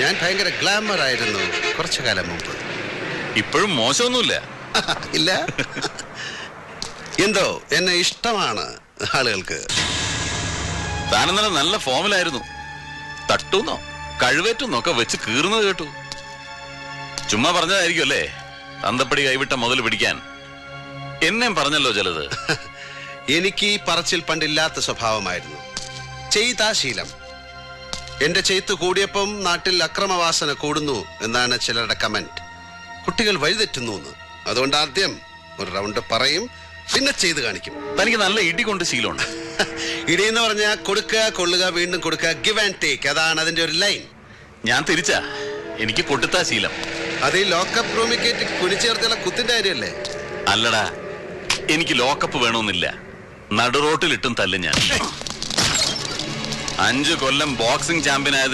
ഞാൻ ഭയങ്കര ഗ്ലാമർ ആയിരുന്നു കുറച്ചു കാലം മുമ്പ്. ഇപ്പോഴും മോശമൊന്നുമില്ല. ഇല്ല, എന്തോ എന്നെ ഇഷ്ടമാണ് ആളുകൾക്ക്. താനെന്നല്ല നല്ല ഫോമിലായിരുന്നു. തട്ടുന്നോ കഴിവേറ്റുന്നൊക്കെ വെച്ച് കീറുന്നത് കേട്ടു. ചുമ്മാ പറഞ്ഞതായിരിക്കും അല്ലേ തന്തപ്പടി കൈവിട്ട മുതൽ പിടിക്കാൻ. എന്നെയും പറഞ്ഞല്ലോ ചിലത്. എനിക്ക് ഈ പറച്ചിൽ പണ്ടില്ലാത്ത സ്വഭാവമായിരുന്നു. ചെയ്താ ശീലം. എന്റെ ചെയ്ത്ത് കൂടിയപ്പം നാട്ടിൽ അക്രമവാസന കൂടുന്നു എന്നാണ് ചിലരുടെ കമന്റ്. കുട്ടികൾ വഴിതെറ്റുന്നു എന്ന്. അതുകൊണ്ട് ആദ്യം ഒരു റൗണ്ട് പറയും, പിന്നെ ചെയ്ത് കാണിക്കും. തനിക്ക് നല്ല ഇടി കൊണ്ട് ശീലമുണ്ട്. ഇടി എന്ന് പറഞ്ഞാൽ കൊടുക്കുക, കൊള്ളുക, വീണ്ടും കൊടുക്കുക, ഗിവ് ആൻഡ് ടേക്ക്. അതാണ് അതിന്റെ ഒരു ലൈൻ. ഞാൻ തിരിച്ചാ, എനിക്ക് പൊട്ടുത്താ ശീലം. അത് ഈ ലോക്കപ്പ് റൂമിൽ കയറ്റി കുനിച്ചേർത്തുള്ള കുത്തിന്റെ കാര്യമല്ലേ? അല്ലടാ, എനിക്ക് ലോക്കപ്പ് വേണമെന്നില്ല. നടുറോട്ടിലിട്ടും തല്ലും ഞാൻ. 5 കൊല്ലം ബോക്സിംഗ് ചാമ്പ്യൻ ആയതിന്റെ